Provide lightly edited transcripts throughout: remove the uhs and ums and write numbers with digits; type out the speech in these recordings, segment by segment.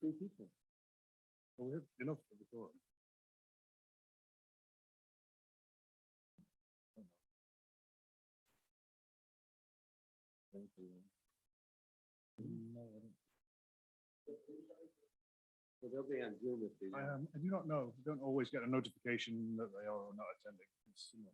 3 people. Well, we have enough for the quorum. No, I don't. So they'll be on Zoom if they. I do not know. We don't always get a notification that they are or not attending. It's, you know.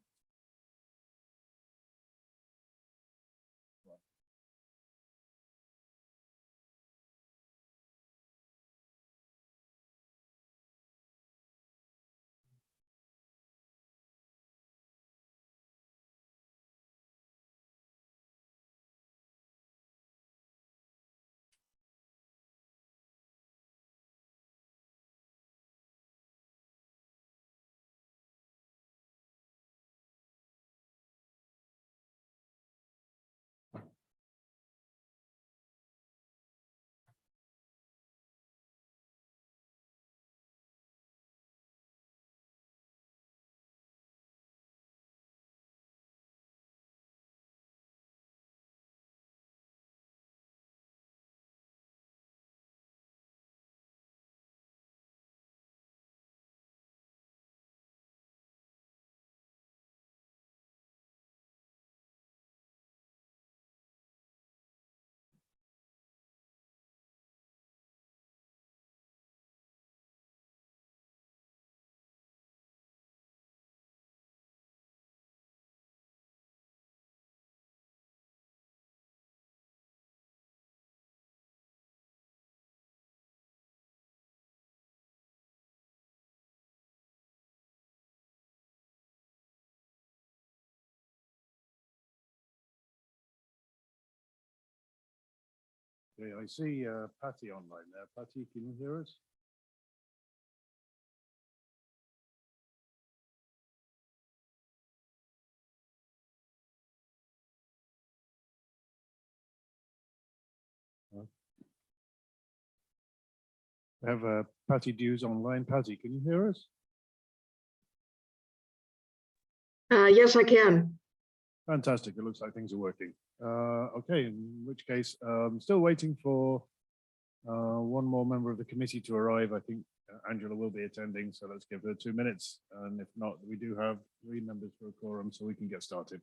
Okay, I see Patty online there. Patty, can you hear us? We have Patty Dews online. Patty, can you hear us? Yes, I can. Fantastic. It looks like things are working. Okay, in which case, still waiting for one more member of the committee to arrive. I think Angela will be attending, so let's give her 2 minutes. And if not, we do have 3 members for a quorum, so we can get started.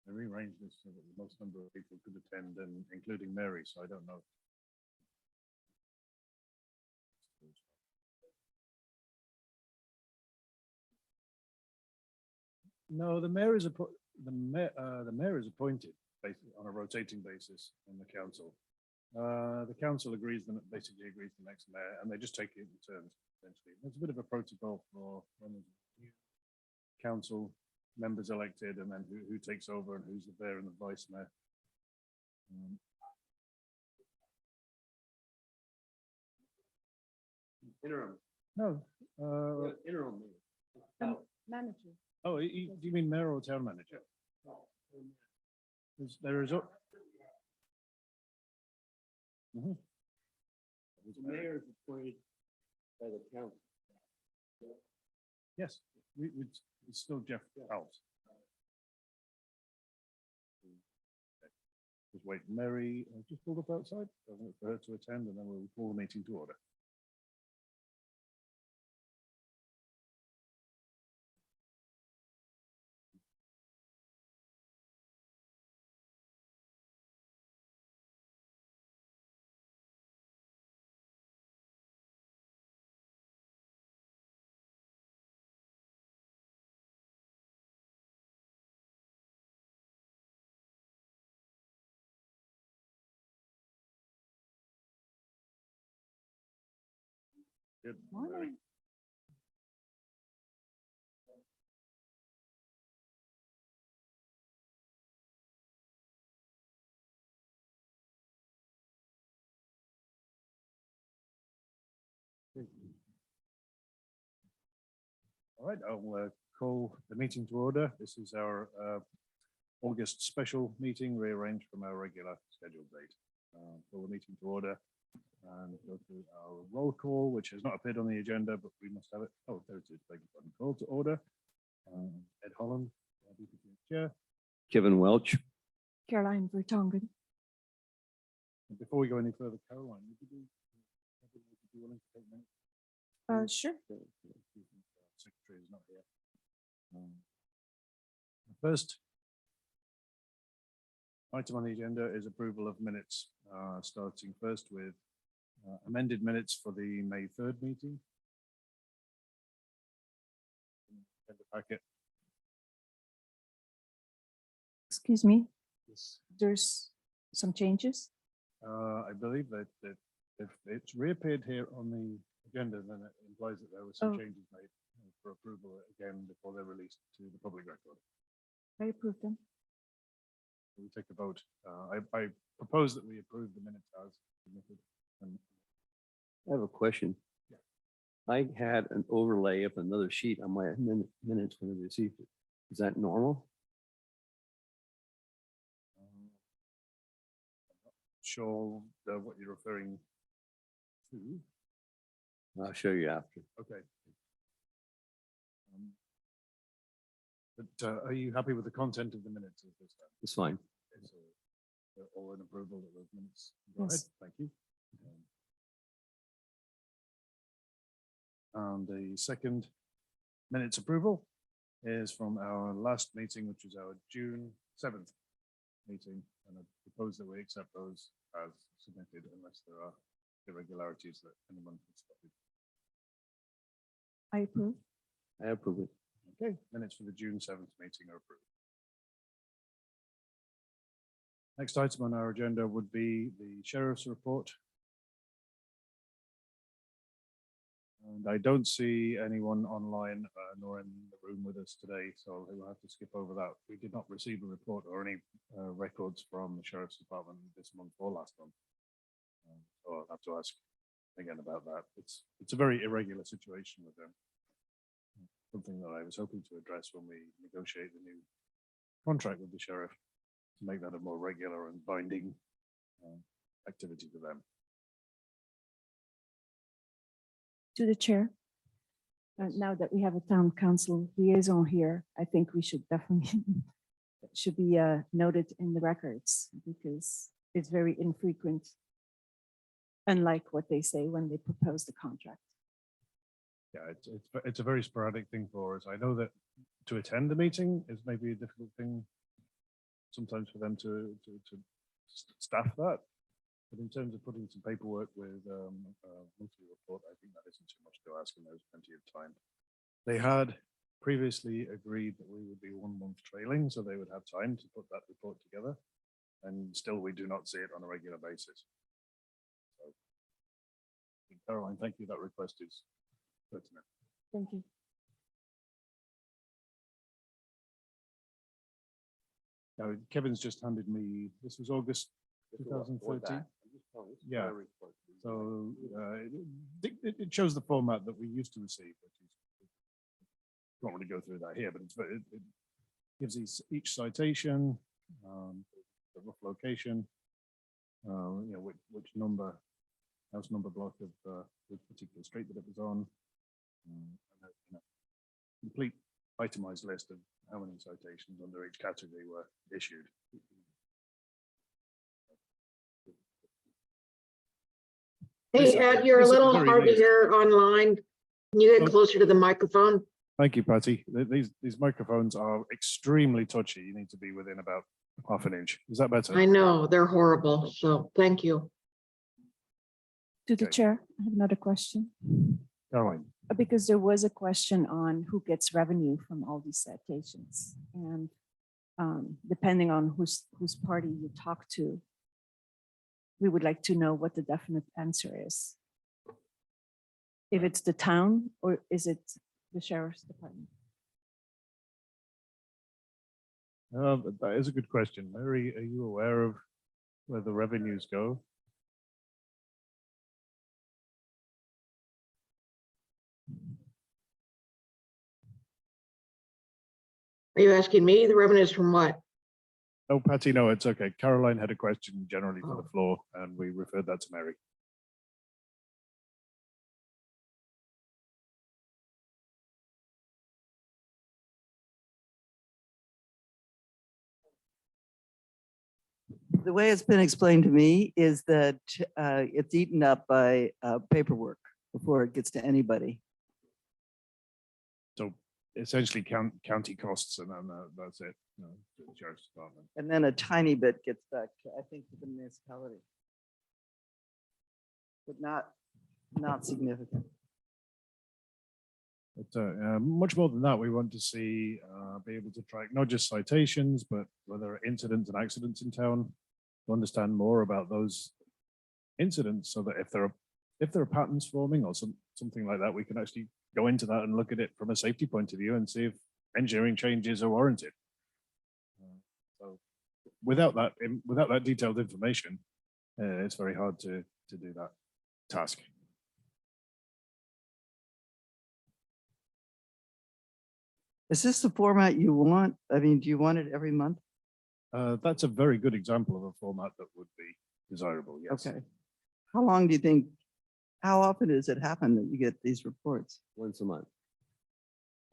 I rearranged this so that the most number of people could attend, and including Mary, so I don't know. No, the mayor is the mayor is appointed basically on a rotating basis in the council. The council agrees, basically agrees the next mayor, and they just take it in turns. Essentially, there's a bit of a protocol for when there's new council members elected, and then who takes over and who's the mayor and the vice mayor. Interim. No. Interim. Manager. Oh, do you mean mayor or town manager? There is. The mayor is appointed by the council. Yes, it's still Jeff House. Just wait, Mary, just pulled up outside. I want for her to attend, and then we'll call the meeting to order. Good morning. All right, I'll call the meeting to order. This is our August special meeting, rearranged from our regular scheduled date. Call the meeting to order. And go through our roll call, which has not appeared on the agenda, but we must have it. Oh, there it is. Beg your pardon. Call to order. Ed Holland, BPTS Chair. Kevin Welch. Caroline Vertonghen. And before we go any further, Caroline, would you be willing to take minutes? Sure. Secretary is not here. The first item on the agenda is approval of minutes, starting first with amended minutes for the May 3rd meeting. In the packet. Excuse me. There's some changes. I believe that if it's reappeared here on the agenda, then it implies that there were some Oh. changes made for approval again before they're released to the public record. I approve them. We take a vote. I propose that we approve the minutes as submitted. And I have a question. Yeah. I had an overlay of another sheet on my minutes when I received it. Is that normal? sure what you're referring to. I'll show you after. Okay. But are you happy with the content of the minutes of this time? It's fine. Okay, so all in approval of those minutes. Go ahead. Yes. Thank you. And the second minutes approval is from our last meeting, which was our June 7th meeting. And I propose that we accept those as submitted unless there are irregularities that anyone has spotted. I approve. I approve it. Okay, minutes for the June 7th meeting are approved. Next item on our agenda would be the sheriff's report. And I don't see anyone online nor in the room with us today, so we'll have to skip over that. We did not receive a report or any records from the sheriff's department this month or last month. So I'll have to ask again about that. It's a very irregular situation with them. Something that I was hoping to address when we negotiate the new contract with the sheriff to make that a more regular and binding activity for them. To the chair. Now that we have a town council liaison here, I think we should definitely should be noted in the records because it's very infrequent. Unlike what they say when they propose the contract. Yeah, it's a very sporadic thing for us. I know that to attend the meeting is maybe a difficult thing sometimes for them to staff that. But in terms of putting some paperwork with a monthly report, I think that isn't too much to ask, and there's plenty of time. They had previously agreed that we would be 1 month trailing, so they would have time to put that report together. And still, we do not see it on a regular basis. So, Caroline, thank you. That request is pertinent. Thank you. Now, Kevin's just handed me, this was August 2013. Yeah. So it shows the format that we used to receive, which is, I don't want to go through that here, but it gives each citation, the rough location, you know, which number, house number block of which particular street that it was on, and a complete itemized list of how many citations under each category were issued. Hey, Ed, you're a this is little very hard to late. hear online. Can you Oh. get closer to the microphone? Thank you, Patty. These microphones are extremely touchy. You need to be within about half an inch. Is that better? I know, they're horrible, so thank you. To the Okay. chair, I have another question. Caroline. Because there was a question on who gets revenue from all these citations. And depending on whose party you talk to, we would like to know what the definite answer is. If it's the town or is it the sheriff's department? That is a good question. Mary, are you aware of where the revenues go? Are you asking me the revenues from what? Oh, Patty, no, it's okay. Caroline had a question generally for the Oh. floor, and we referred that to Mary. The way it's been explained to me is that it's eaten up by paperwork before it gets to anybody. So essentially county costs and then that's it, you know, to the sheriff's department. And then a tiny bit gets back, I think, to the municipality. But not significant. But much more than that, we want to see be able to track not just citations, but whether there are incidents and accidents in town, to understand more about those incidents, so that if there are patterns forming or something like that, we can actually go into that and look at it from a safety point of view and see if engineering changes are warranted. So without that detailed information, it's very hard to do that task. Is this the format you want? I mean, do you want it every month? That's a very good example of a format that would be desirable, yes. Okay. How long do you think, how often does it happen that you get these reports? Once a month.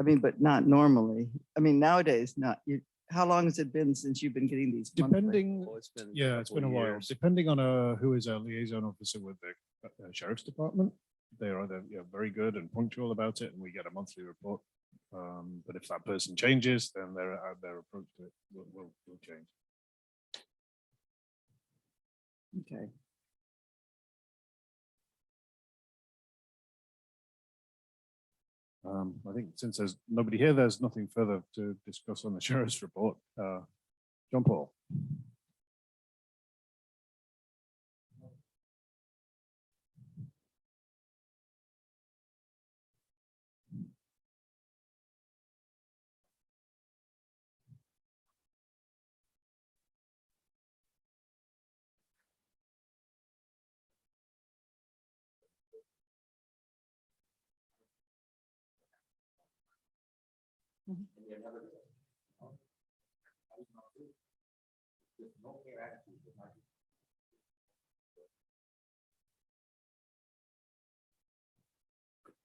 I mean, but not normally. I mean, nowadays, not you. How long has it been since you've been getting these? monthly? Depending, Oh, it's been yeah, it's been a couple while. years. Depending on who is our liaison officer with the sheriff's department, they're either very good and punctual about it, and we get a monthly report. But if that person changes, then their approach to it will change. Okay. I think since there's nobody here, there's nothing further to discuss on the sheriff's report. John Paul.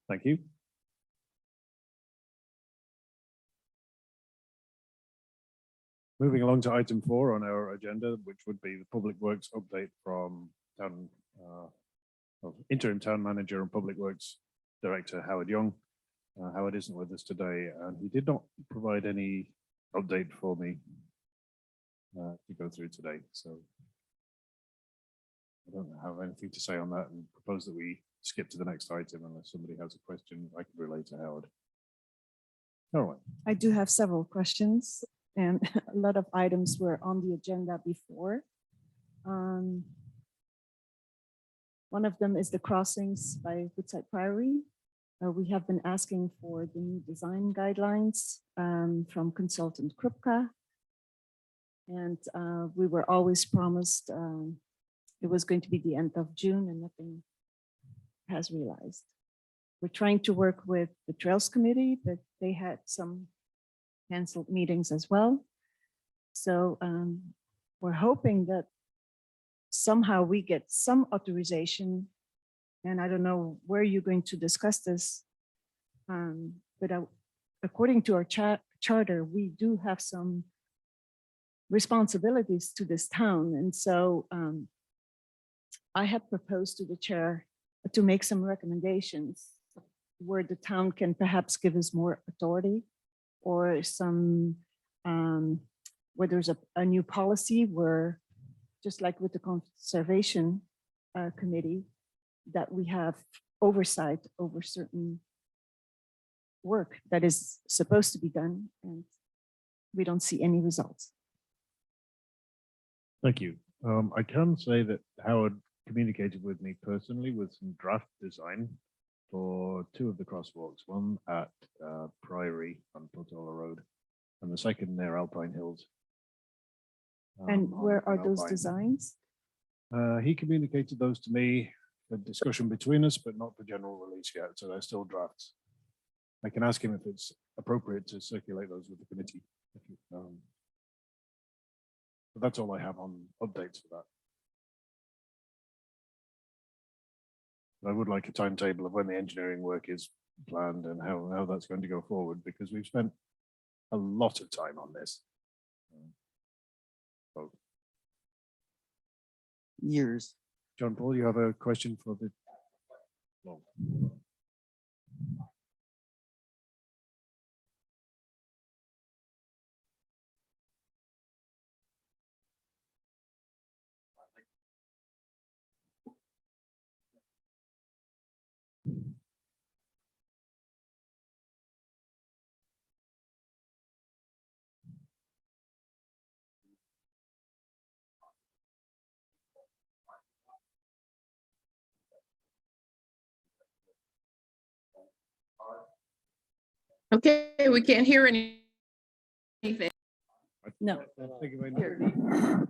Thank you. Moving along to item 4 on our agenda, which would be the Public Works update from interim town manager and Public Works Director Howard Young. Howard isn't with us today, and he did not provide any update for me to go through today. So I don't have anything to say on that, and propose that we skip to the next item unless somebody has a question I can relate to Howard. Caroline. I do have several questions, and a lot of items were on the agenda before. One of them is the crossings by Woodside Priory. We have been asking for the new design guidelines from consultant Krupka. And we were always promised it was going to be the end of June, and nothing has realized. We're trying to work with the Trails Committee, but they had some canceled meetings as well. So we're hoping that somehow we get some authorization, and I don't know where you're going to discuss this, but according to our charter, we do have some responsibilities to this town. And so I had proposed to the chair to make some recommendations where the town can perhaps give us more authority, or some where there's a new policy where, just like with the conservation committee, that we have oversight over certain work that is supposed to be done, and we don't see any results. Thank you. I can say that Howard communicated with me personally with some draft design for 2 of the crosswalks, one at Priory on Portola Road and the second near Alpine Hills. And where are on those Alpine. designs? He communicated those to me for discussion between us, but not for general release yet, so they're still drafts. I can ask him if it's appropriate to circulate those with the committee. But that's all I have on updates for that. I would like a timetable of when the engineering work is planned and how that's going to go forward, because we've spent a lot of time on this. So years. John Paul, you have a question for the? Well, Okay, we can't hear anything. No. I think if I know-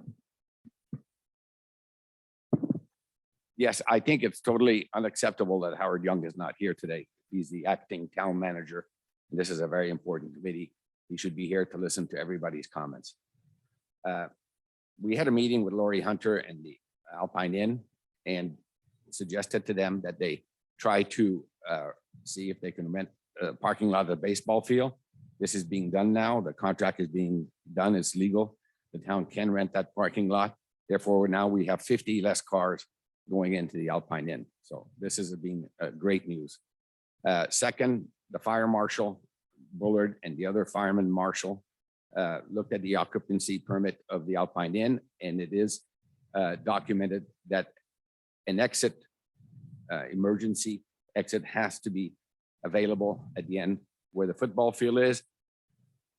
Yes, I think it's totally unacceptable that Howard Young is not here today. He's the acting town manager. And this is a very important committee. He should be here to listen to everybody's comments. We had a meeting with Lori Hunter and the Alpine Inn and suggested to them that they try to see if they can rent a parking lot at the baseball field. This is being done now. The contract is being done. It's legal. The town can rent that parking lot. Therefore, now we have 50 less cars going into the Alpine Inn. So this has been great news. Second, the fire marshal, Bullard, and the other fireman marshal looked at the occupancy permit of the Alpine Inn, and it is documented that an exit, emergency exit has to be available at the end where the football field is.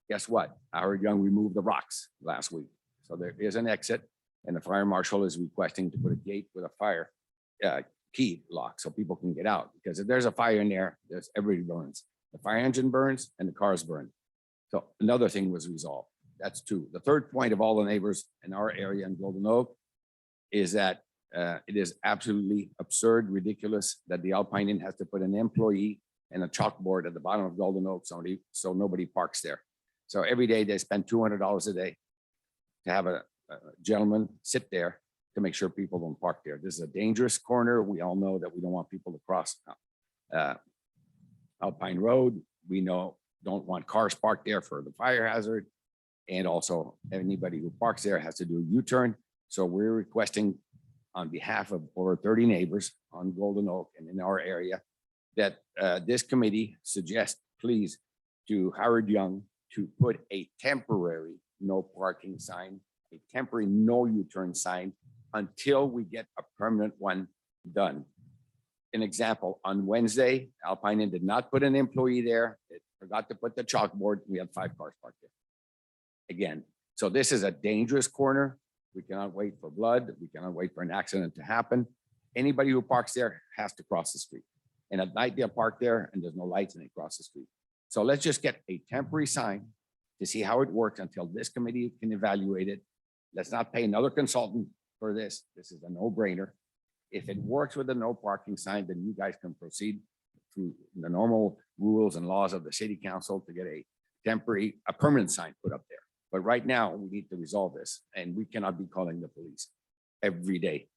Guess what? Howard Young removed the rocks last week. So there is an exit, and the fire marshal is requesting to put a gate with a fire key lock so people can get out. Because if there's a fire in there, everybody burns. The fire engine burns and the cars burn. So another thing was resolved. That's two. The third point of all the neighbors in our area in Golden Oak is that it is absolutely absurd, ridiculous that the Alpine Inn has to put an employee and a chalkboard at the bottom of Golden Oak so nobody parks there. So every day they spend $200 a day to have a gentleman sit there to make sure people don't park there. This is a dangerous corner. We all know that we don't want people to cross Alpine Road. We don't want cars parked there for the fire hazard. And also anybody who parks there has to do a U-turn. So we're requesting on behalf of over 30 neighbors on Golden Oak and in our area that this committee suggests, please, to Howard Young to put a temporary no parking sign, a temporary no U-turn sign until we get a permanent one done. An example, on Wednesday, Alpine Inn did not put an employee there. It forgot to put the chalkboard. We had 5 cars parked there. Again, so this is a dangerous corner. We cannot wait for blood. We cannot wait for an accident to happen. Anybody who parks there has to cross the street. And at night they'll park there and there's no lights and they cross the street. So let's just get a temporary sign to see how it works until this committee can evaluate it. Let's not pay another consultant for this. This is a no-brainer. If it works with a no parking sign, then you guys can proceed through the normal rules and laws of the city council to get a permanent sign put up there. But right now we need to resolve this and we cannot be calling the police every day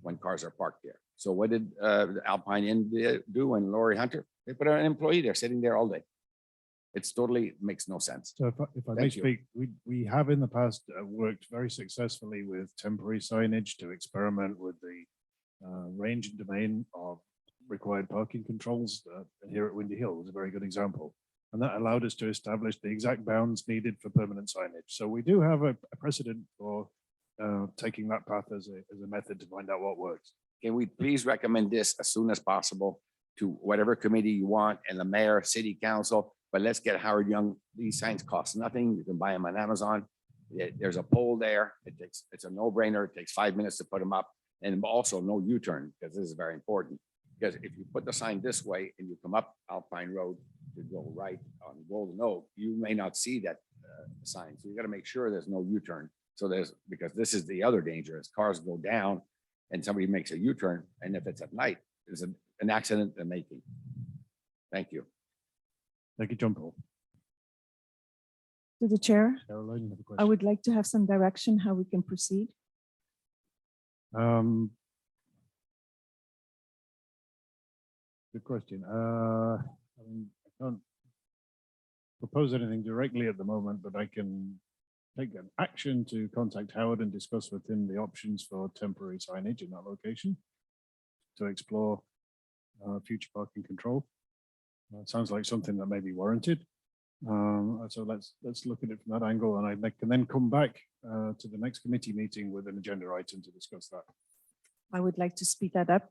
when cars are parked there. So what did the Alpine Inn do and Lori Hunter? They put an employee there sitting there all day. It's totally makes no sense. So if I may Thank you. speak, we have in the past worked very successfully with temporary signage to experiment with the range and domain of required parking controls. Here at Windy Hill was a very good example. And that allowed us to establish the exact bounds needed for permanent signage. So we do have a precedent for taking that path as a method to find out what works. Can we please recommend this as soon as possible to whatever committee you want and the mayor, city council, but let's get Howard Young. These signs cost nothing. You can buy them on Amazon. There's a pole there. It's a no-brainer. It takes 5 minutes to put them up, and also no U-turn, because this is very important. Because if you put the sign this way and you come up Alpine Road to go right on Golden Oak, you may not see that sign. So you got to make sure there's no U-turn. So because this is the other danger, as cars go down and somebody makes a U-turn, and if it's at night, there's an accident in the making. Thank you. Thank you, John Paul. To the chair, Caroline, you have a I question? would like to have some direction how we can proceed. Good question. I mean, I can't propose anything directly at the moment, but I can take an action to contact Howard and discuss with him the options for temporary signage in that location to explore future parking control. Sounds like something that may be warranted. So let's look at it from that angle, and I can then come back to the next committee meeting with an agenda item to discuss that. I would like to speed that up.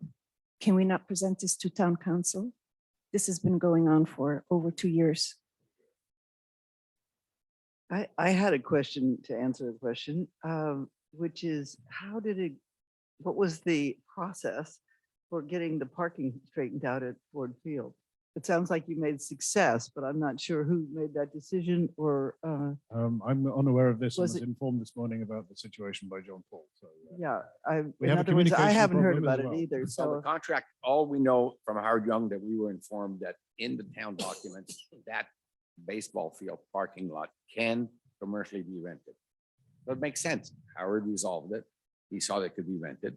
Can we not present this to town council? This has been going on for over 2 years. I had a question to answer the question, which is what was the process for getting the parking straightened out at Ford Field? It sounds like you made success, but I'm not sure who made that decision or, I'm unaware of this and Was was it- informed this morning about the situation by John Paul. So yeah, We in have a other words, I communication haven't heard problem as about it well. either. So the So, contract, all we know from Howard Young that we were informed that in the town documents, that baseball field parking lot can commercially be rented. So it makes sense. Howard resolved it. He saw that it could be rented.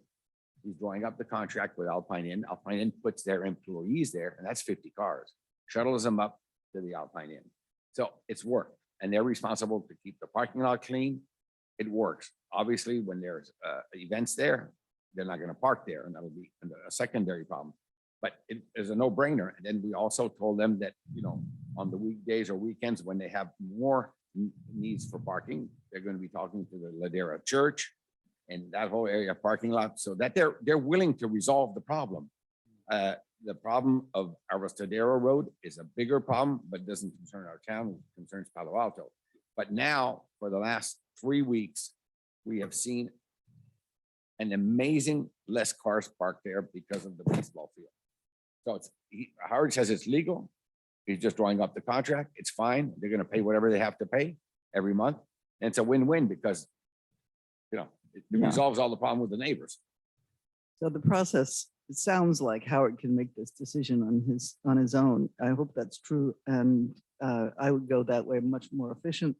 He's drawing up the contract with Alpine Inn. Alpine Inn puts their employees there, and that's 50 cars, shuttles them up to the Alpine Inn. So it's work, and they're responsible to keep the parking lot clean. It works. Obviously, when there's events there, they're not going to park there, and that'll be a secondary problem. But it is a no-brainer. And then we also told them that, on the weekdays or weekends, when they have more needs for parking, they're going to be talking to the Ladera Church and that whole area parking lot, so that they're willing to resolve the problem. The problem of Aristodero Road is a bigger problem, but doesn't concern our town, it concerns Palo Alto. But now, for the last 3 weeks, we have seen an amazing less cars parked there because of the baseball field. So Howard says it's legal. He's just drawing up the contract. It's fine. They're gonna pay whatever they have to pay every month. And it's a win-win because, it Yeah. resolves all the problem with the neighbors. so the process, it sounds like Howard can make this decision on his own. I hope that's true. And I would go that way, much more efficient.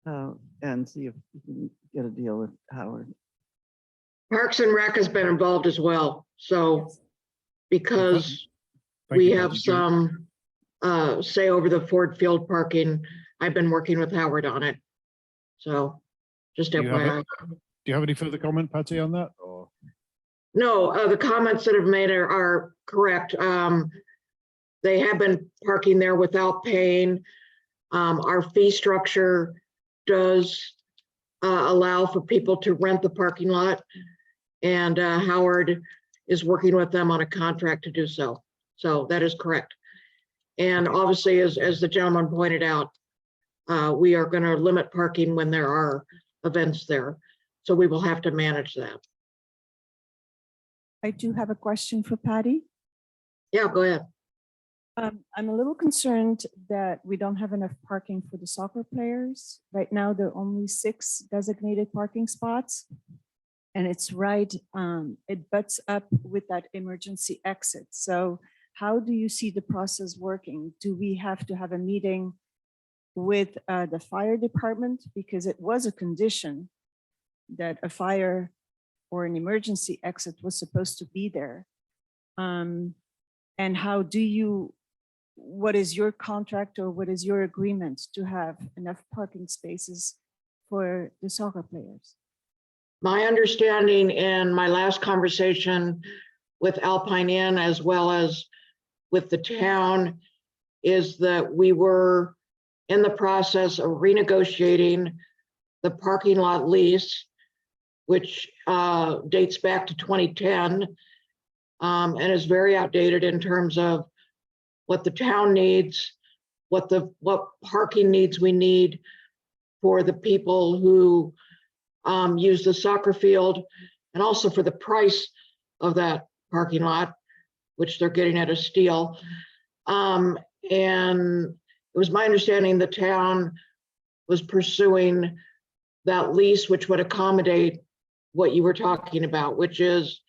And see if we can get a deal with Howard. Parks and Rec has been involved as well, so because Thank we you, have Patsy. some say over the Ford Field parking, I've been working with Howard on it. So just Do you have FYI. Do you have any further comment, Patty, on that? Or No, the comments that have made are correct. They have been parking there without paying. Our fee structure does allow for people to rent the parking lot. And Howard is working with them on a contract to do so. So that is correct. And obviously, as the gentleman pointed out, we are going to limit parking when there are events there. So we will have to manage that. I do have a question for Patty. Yeah, go ahead. I'm a little concerned that we don't have enough parking for the soccer players. Right now, there are only 6 designated parking spots. And it's right, it butts up with that emergency exit. So how do you see the process working? Do we have to have a meeting with the fire department? Because it was a condition that a fire or an emergency exit was supposed to be there. And how do you, what is your contract or what is your agreement to have enough parking spaces for the soccer players? My understanding in my last conversation with Alpine Inn as well as with the town is that we were in the process of renegotiating the parking lot lease, which dates back to 2010 and is very outdated in terms of what the town needs, what parking needs we need for the people who use the soccer field, and also for the price of that parking lot, which they're getting at a steal. And it was my understanding the town was pursuing that lease, which would accommodate what you were talking about, which is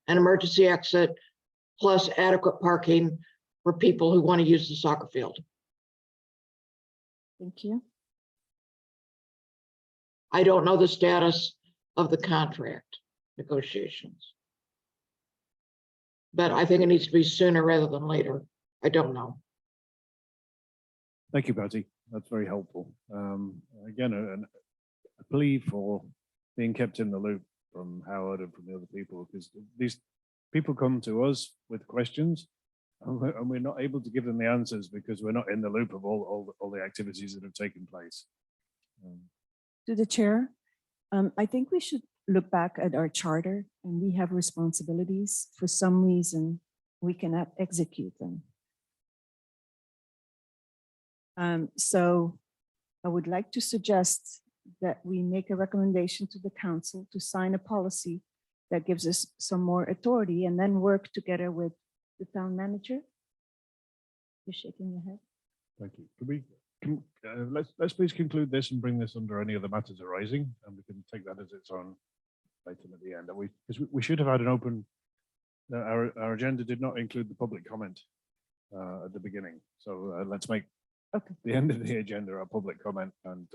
an emergency exit plus adequate parking for people who want to use the soccer field. Thank you. I don't know the status of the contract negotiations. But I think it needs to be sooner rather than later. I don't know. thank you, Patty. That's very helpful. Again, plea for being kept in the loop from Howard and from the other people, because these people come to us with questions and we're not able to give them the answers because we're not in the loop of all the activities that have taken place. To the chair, I think we should look back at our charter, and we have responsibilities. For some reason, we cannot execute them. So I would like to suggest that we make a recommendation to the council to sign a policy that gives us some more authority, and then work together with the town manager. You're shaking your head. Thank you. Let's please conclude this and bring this under any other matters arising, and we can take that as its own item at the end. Because we should have had an open, our agenda did not include the public comment at the beginning. So let's make the end of the agenda a public comment and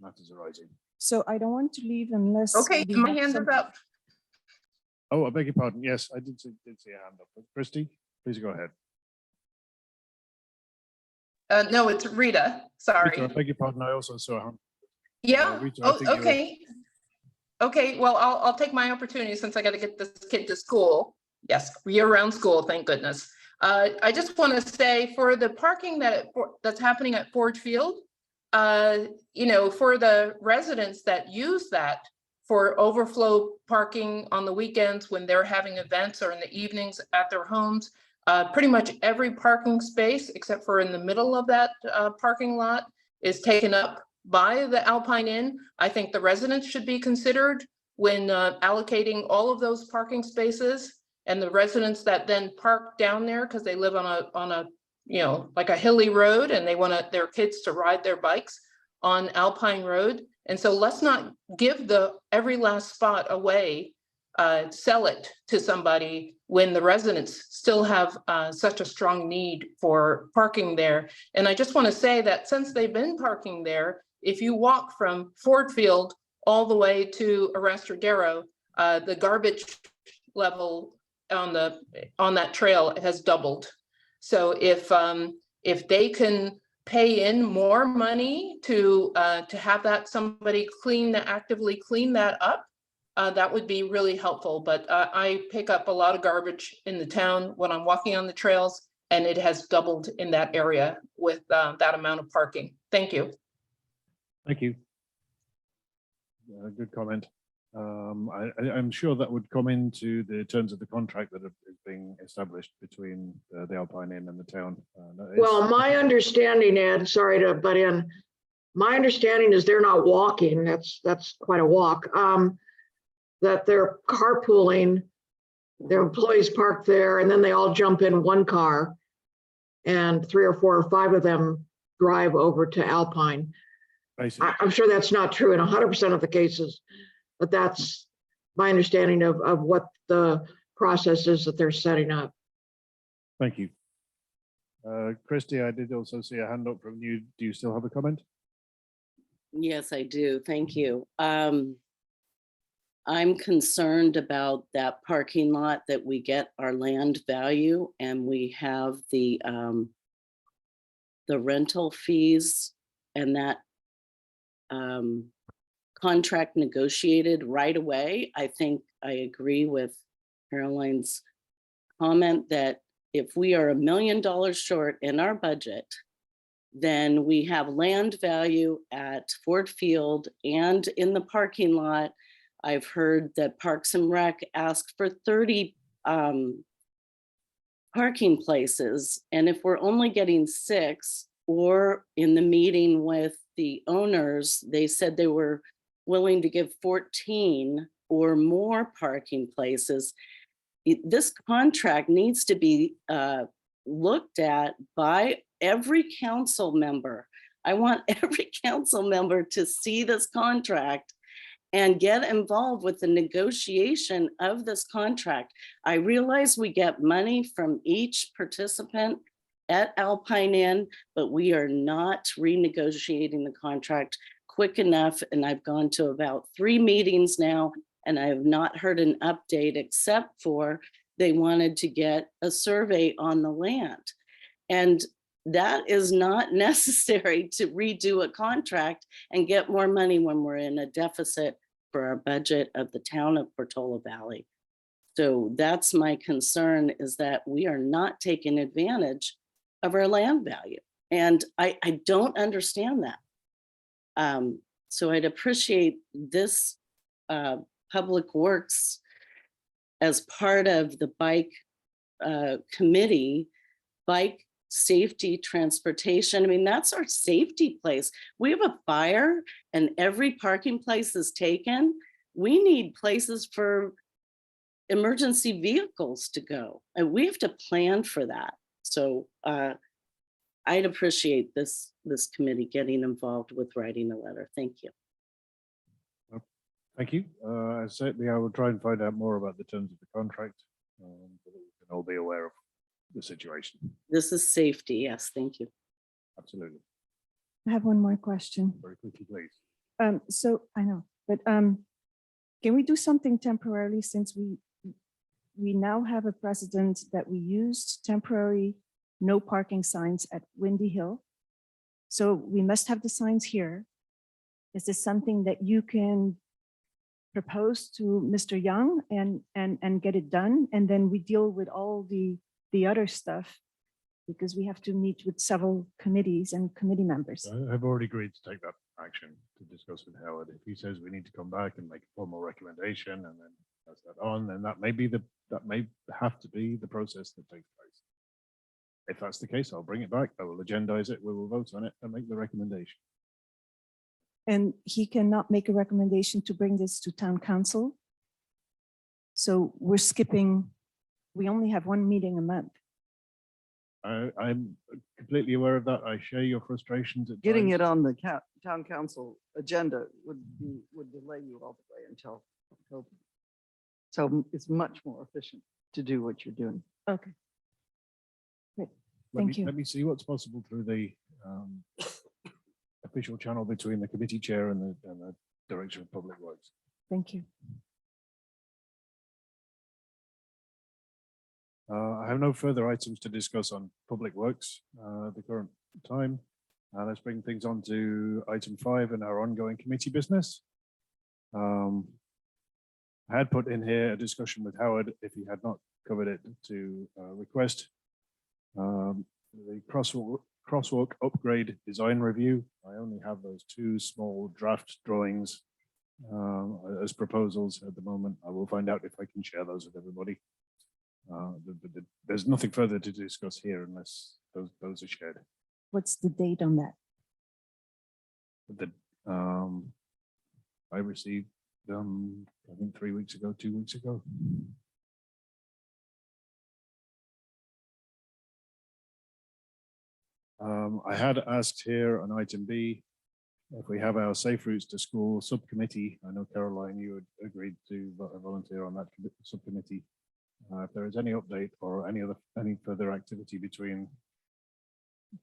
matters arising. So I don't want to leave unless. Okay, we my have hand is some- up. Oh, I beg your pardon. Yes, I did see a hand up. Christy, please go ahead. No, it's Rita, sorry. Rita, I beg your pardon. I also saw a hand. Yeah, Rita, I oh, think you were- okay. Okay, well, I'll take my opportunity since I got to get this kid to school. Yes, year-round school, thank goodness. I just want to say for the parking that's happening at Ford Field, you know, for the residents that use that for overflow parking on the weekends when they're having events or in the evenings at their homes, pretty much every parking space, except for in the middle of that parking lot, is taken up by the Alpine Inn. I think the residents should be considered when allocating all of those parking spaces, and the residents that then park down there because they live on a you know, like a hilly road, and they want their kids to ride their bikes on Alpine Road. And so let's not give every last spot away, sell it to somebody when the residents still have such a strong need for parking there. And I just want to say that since they've been parking there, if you walk from Ford Field all the way to Arrestradero, the garbage level on that trail has doubled. So if they can pay in more money to have somebody actively clean that up, that would be really helpful. But I pick up a lot of garbage in the town when I'm walking on the trails, and it has doubled in that area with that amount of parking. Thank you. Thank you. Good comment. I'm sure that would come into the terms of the contract that is being established between the Alpine Inn and the town. Well, my understanding, Ed, sorry to butt in, my understanding is they're not walking. That's quite a walk. That they're carpooling. Their employees park there, and then they all jump in one car, and 3 or 4 or 5 of them drive over to Alpine. I see. I'm sure that's not true in 100% of the cases, but that's my understanding of what the process is that they're setting up. Thank you. Christy, I did also see a hand up from you. Do you still have a comment? Yes, I do. Thank you. I'm concerned about that parking lot, that we get our land value and we have the rental fees and that contract negotiated right away. I think I agree with Caroline's comment that if we are $1 million short in our budget, then we have land value at Ford Field and in the parking lot. I've heard that Parks and Rec asked for 30 parking places. And if we're only getting 6, or in the meeting with the owners, they said they were willing to give 14 or more parking places. This contract needs to be looked at by every council member. I want every council member to see this contract and get involved with the negotiation of this contract. I realize we get money from each participant at Alpine Inn, but we are not renegotiating the contract quick enough. And I've gone to about 3 meetings now, and I have not heard an update except for they wanted to get a survey on the land. And that is not necessary to redo a contract and get more money when we're in a deficit for our budget of the town of Portola Valley. So that's my concern, is that we are not taking advantage of our land value. And I don't understand that. So I'd appreciate this Public Works as part of the bike committee, bike safety transportation. I mean, that's our safety place. We have a fire and every parking place is taken. We need places for emergency vehicles to go, and we have to plan for that. So I'd appreciate this committee getting involved with writing a letter. Thank you. Thank you. Certainly, I will try and find out more about the terms of the contract, so that we can all be aware of the situation. This is safety. Yes, thank you. Absolutely. I have one more question. Very quickly, please. So I know, but can we do something temporarily, since we now have a precedent that we used temporary no parking signs at Windy Hill. So we must have the signs here. Is this something that you can propose to Mr. Young and get it done? And then we deal with all the other stuff, because we have to meet with several committees and committee members. I've already agreed to take that action to discuss with Howard. If he says we need to come back and make a formal recommendation and then pass that on, then that may have to be the process that takes place. If that's the case, I'll bring it back. I will agendize it. We will vote on it and make the recommendation. And he cannot make a recommendation to bring this to town council. So we're skipping, we only have one meeting a month. I'm completely aware of that. I share your frustrations at Getting times. it on the town council agenda would delay you all the way until October. So it's much more efficient to do what you're doing. Okay. Great. Thank you. Let me see what's possible through the official channel between the committee chair and the Director of Public Works. Thank you. I have no further items to discuss on Public Works at the current time. Let's bring things on to item 5 in our ongoing committee business. I had put in here a discussion with Howard, if he had not covered it, to request the crosswalk upgrade design review. I only have those 2 small draft drawings as proposals at the moment. I will find out if I can share those with everybody. There's nothing further to discuss here unless those are shared. What's the date on that? I received them, I think 3 weeks ago, 2 weeks ago. I had asked here on item B, if we have our Safe Routes to School subcommittee. I know Caroline, you had agreed to volunteer on that subcommittee. If there is any update or any further activity between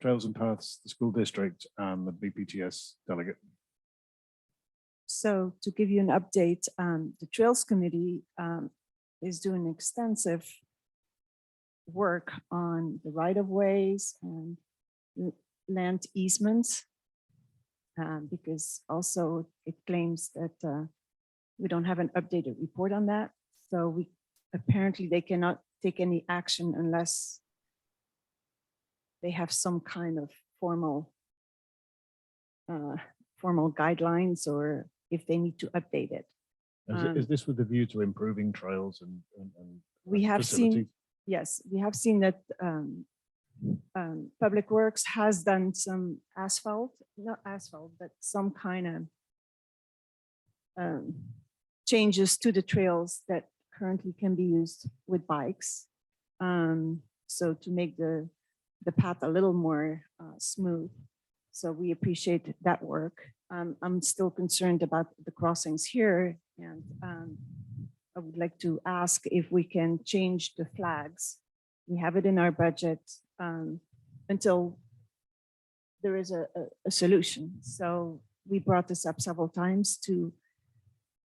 Trails and Paths, the school district, and the BPTS delegate. So to give you an update, the Trails Committee is doing extensive work on the right-of-ways and land easements, because also it claims that we don't have an updated report on that. So apparently they cannot take any action unless they have some kind of formal guidelines, or if they need to update it. Is this with the view to improving trails and We have facilities? seen, yes, we have seen that Public Works has done some asphalt, not asphalt, but some kind of changes to the trails that currently can be used with bikes. So to make the path a little more smooth. So we appreciate that work. I'm still concerned about the crossings here, and I would like to ask if we can change the flags. We have it in our budget until there is a solution. So we brought this up several times to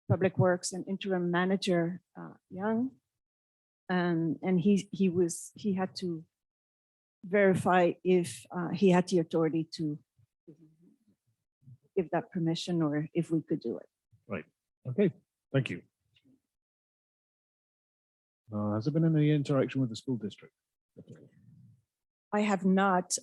Public Works and Interim Manager Young, and he had to verify if he had the authority to give that permission or if we could do it. Okay, thank you. Has there been any interaction with the school district? I have not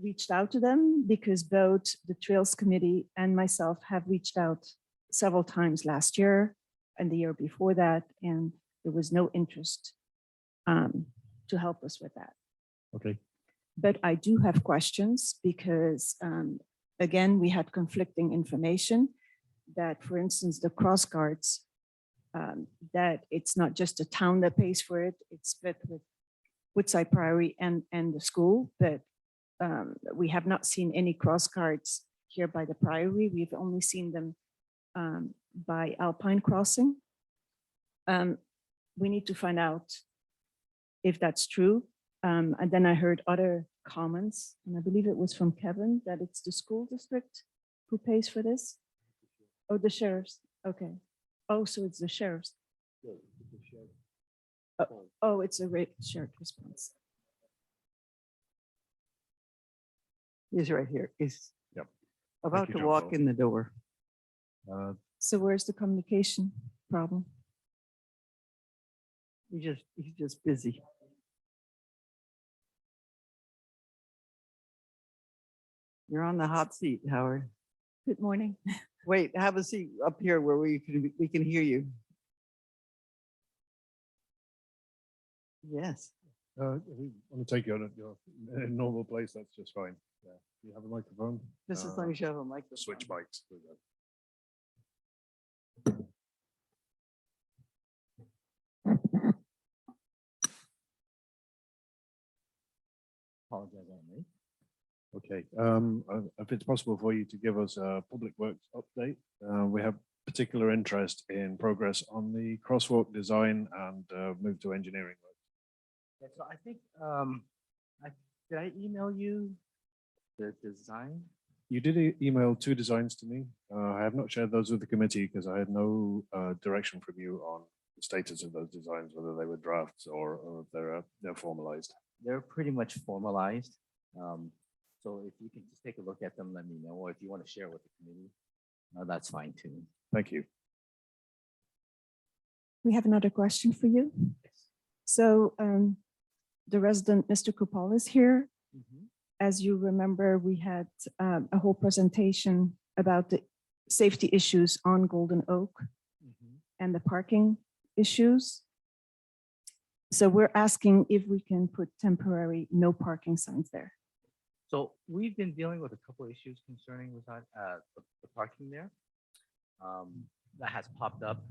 reached out to them because both the Trails Committee and myself have reached out several times last year and the year before that, and there was no interest to help us with that. Okay, But I do have questions because, again, we had conflicting information that, for instance, the cross guards, that it's not just the town that pays for it, it's split with Woodside Priory and the school, but we have not seen any cross guards here by the Priory. We've only seen them by Alpine Crossing. We need to find out if that's true. And then I heard other comments, and I believe it was from Kevin, that it's the school district who pays for this. Oh, the sheriffs, okay. Oh, so it's the sheriffs. Oh, it's a shared response. He's right here. He's Yep. about you, to John walk Paul. in the door. So where's the communication problem? He's just busy. You're on the hot seat, Howard. Good morning. Wait, have a seat up here where we can hear you. Yes. If you want to take you on your normal place, that's just fine. Yeah. You have a microphone? Just as long as you have a microphone. Switch mics. There we go. Apologize on me. Okay, if it's possible for you to give us a public works update, we have particular interest in progress on the crosswalk design and move to engineering work. Yeah, so I think, did I email you the design? You did email 2 designs to me. I have not shared those with the committee because I had no direction from you on the status of those designs, whether they were drafts or if they're formalized. They're pretty much formalized. So if you can just take a look at them, let me know, or if you want to share with the committee, that's fine too. Thank you. We have another question for you. So the resident, Mr. Kupal, is here. As you remember, we had a whole presentation about the safety issues on Golden Oak and the parking issues. So we're asking if we can put temporary no parking signs there. So we've been dealing with a couple of issues concerning with that, the parking there. That has popped up.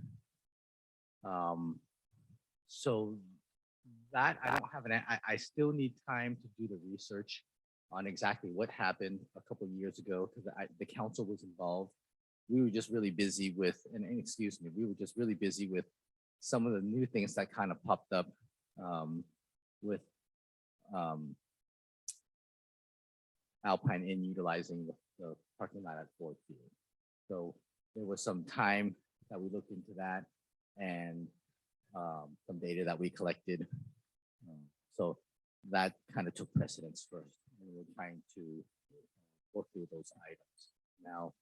So that I don't have I still need time to do the research on exactly what happened a couple of years ago because the council was involved. We were just really busy with, and excuse me, we were just really busy with some of the new things that kind of popped up with Alpine Inn utilizing the parking lot at Ford Field. So there was some time that we looked into that and some data that we collected. So that kind of took precedence first. And we were trying to work through those items. Now,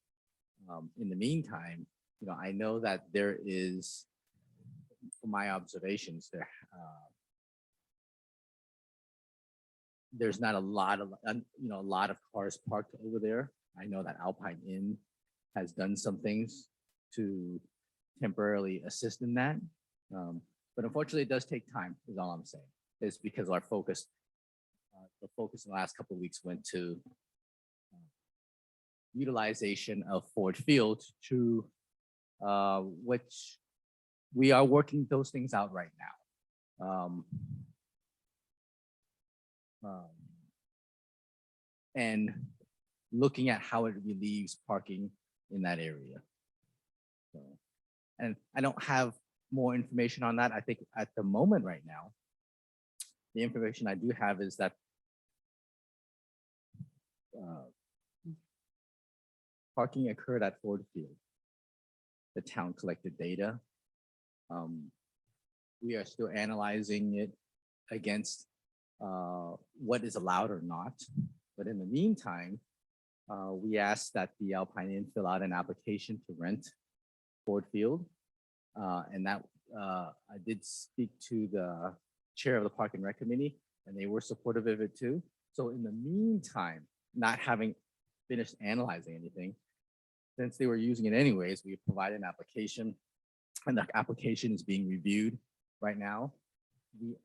in the meantime, I know that there is, from my observations, there's not a lot of a lot of cars parked over there. I know that Alpine Inn has done some things to temporarily assist in that, but unfortunately, it does take time. Is all I'm saying. It's because our focus, the focus in the last couple of weeks went to utilization of Ford Field to which we are working those things out right now. And looking at how it relieves parking in that area. So, and I don't have more information on that. I think at the moment right now, the information I do have is that parking occurred at Ford Field. The town collected data. We are still analyzing it against what is allowed or not. But in the meantime, we asked that the Alpine Inn fill out an application to rent Ford Field. And that I did speak to the chair of the Park and Rec Committee, and they were supportive of it too. So in the meantime, not having finished analyzing anything, since they were using it anyways, we provided an application, and the application is being reviewed right now. The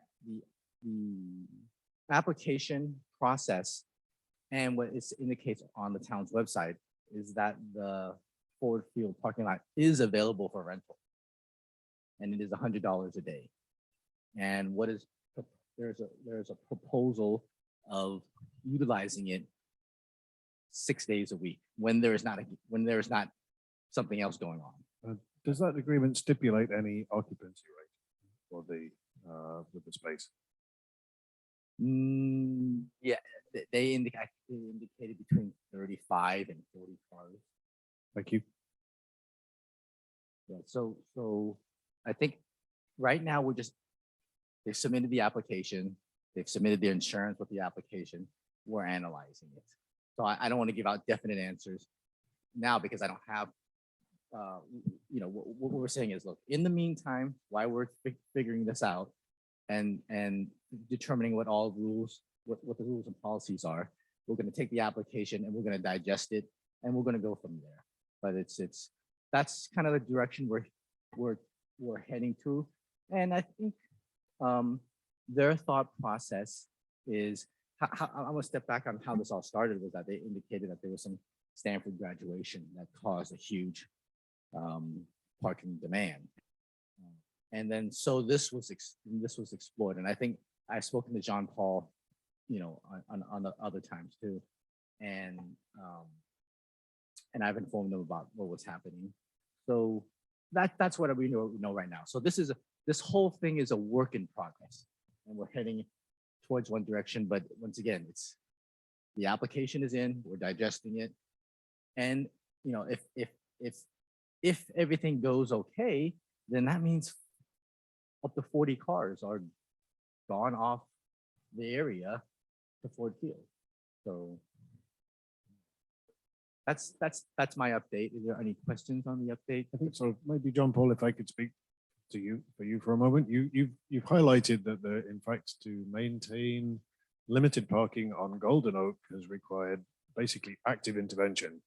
application process and what it indicates on the town's website is that the Ford Field parking lot is available for rental, and it is $100 a day. And what is there's a proposal of utilizing it 6 days a week when there is not something else going on. Does that agreement stipulate any occupancy rate for the with the space? Yeah, they indicated between 35 and 40 cars. Thank you. Yeah, so I think right now they've submitted the application, they've submitted their insurance with the application, we're analyzing it. So I don't want to give out definite answers now because I don't have, what we're saying is, look, in the meantime, while we're figuring this out and determining what all rules, what the rules and policies are, we're going to take the application and we're going to digest it and we're going to go from there. But that's kind of the direction we're heading to. And I think their thought process is, I'm going to step back on how this all started, was that they indicated that there was some Stanford graduation that caused a huge parking demand. And then, so this was explored. And I think I've spoken to John Paul, on the other times too. And I've informed them about what was happening. So that's what we know right now. So this whole thing is a work in progress, and we're heading towards one direction. But once again, the application is in, we're digesting it. And if everything goes okay, then that means up to 40 cars are gone off the area to Ford Field. So that's my update. Is there any questions on the update? I think so. Maybe John Paul, if I could speak to you for a moment. You've highlighted that in fact, to maintain limited parking on Golden Oak has required basically active intervention.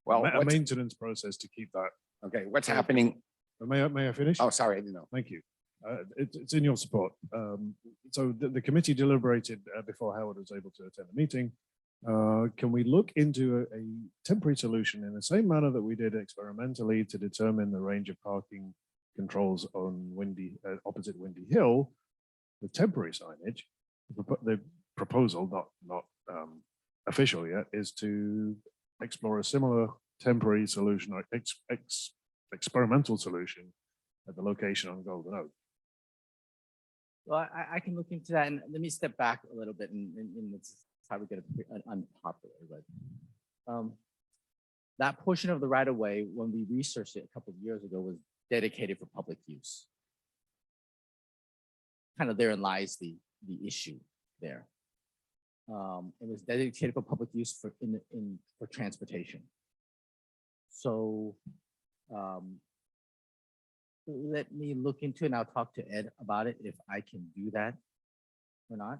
Well, A maintenance process to keep that. okay, what's happening? May I finish? Oh, sorry, I didn't know. Thank you. It's in your support. So the committee deliberated before Howard was able to attend the meeting. Can we look into a temporary solution in the same manner that we did experimentally to determine the range of parking controls on opposite Windy Hill with temporary signage? The proposal, not official yet, is to explore a similar temporary solution or experimental solution at the location on Golden Oak. Well, I can look into that, and let me step back a little bit, and it's probably going to be unpopular, but that portion of the right of way, when we researched it a couple of years ago, was dedicated for public use. Kind of therein lies the issue there. It was dedicated for public use for transportation. So let me look into it, and I'll talk to Ed about it if I can do that or not,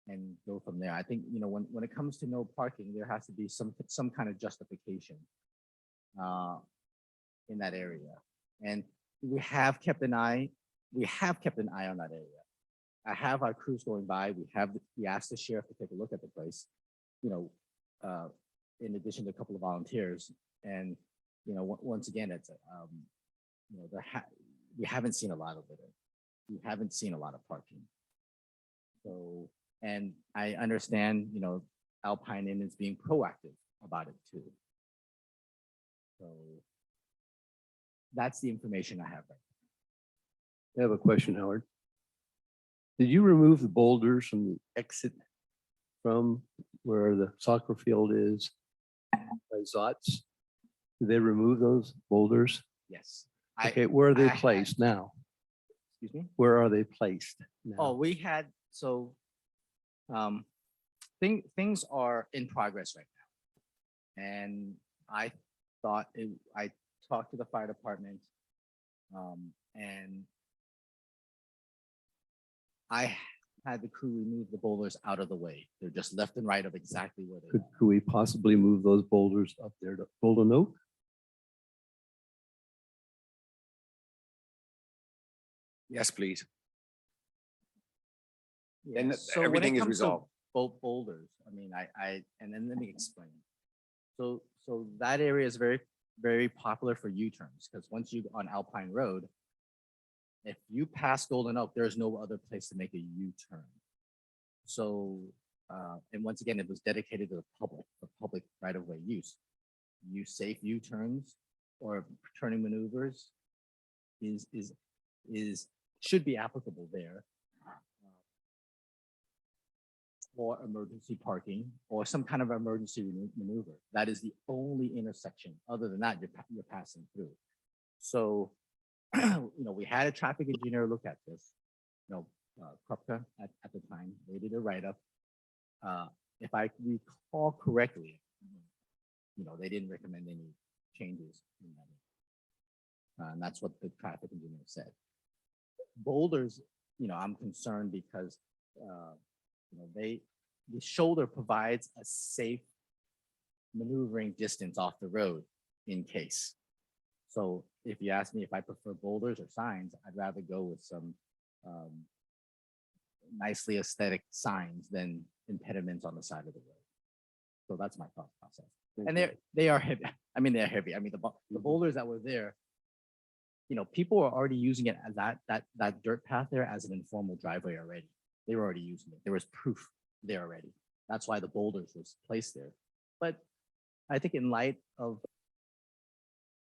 and go from there. I think, when it comes to no parking, there has to be some kind of justification in that area. And we have kept an eye on that area. I have our crews going by. We asked the sheriff to take a look at the place, in addition to a couple of volunteers. And, once again, it's, we haven't seen a lot of it. We haven't seen a lot of parking. So, and I understand, Alpine Inn is being proactive about it too. So that's the information I have right now. I have a question, Howard. Did you remove the boulders from the exit from where the soccer field is by Zots? Did they remove those boulders? Yes. Okay, where are they I had- placed now? Excuse me? Where are they placed now? Oh, we had, so things are in progress right now. And I I talked to the fire department, and I had the crew remove the boulders out of the way. They're just left and right of exactly where they are. Could we possibly move those boulders up there to Golden Oak? Yes, please. Yeah, Then so when it everything is comes to resolved. Boulders, I mean, and then let me explain. So that area is very, very popular for U-turns, because once you on Alpine Road, if you pass Golden Oak, there's no other place to make a U-turn. So, and once again, it was dedicated to the public right-of-way use. Use safe U-turns or turning maneuvers should be applicable there. Or emergency parking, or some kind of emergency maneuver. That is the only intersection. Other than that, you're passing through. So, we had a traffic engineer look at this. Krupka at the time, they did a write-up. If I recall correctly, they didn't recommend any changes in that. And that's what the traffic engineer said. Boulders, I'm concerned because the shoulder provides a safe maneuvering distance off the road in case. So if you ask me if I prefer boulders or signs, I'd rather go with some nicely aesthetic signs than impediments on the side of the road. So that's my thought process. And they are heavy. I mean, they're heavy. I mean, the boulders that were there, people are already using it as that dirt path there as an informal driveway already. They were already using it. There was proof there already. That's why the boulders was placed there. But I think in light of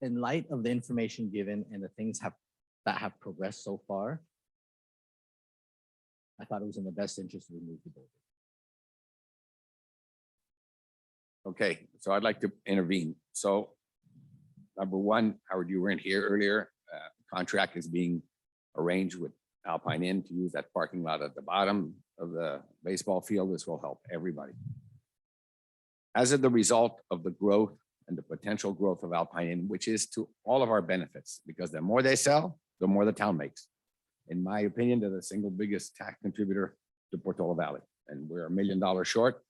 the information given and the things that have progressed so far, I thought it was in the best interest to remove the boulder. Okay, so I'd like to intervene. So number one, Howard, you weren't here earlier. Contract is being arranged with Alpine Inn to use that parking lot at the bottom of the baseball field. This will help everybody. As a result of the growth and the potential growth of Alpine Inn, which is to all of our benefits, because the more they sell, the more the town makes. In my opinion, they're the single biggest tax contributor to Portola Valley, and we're $1 million short.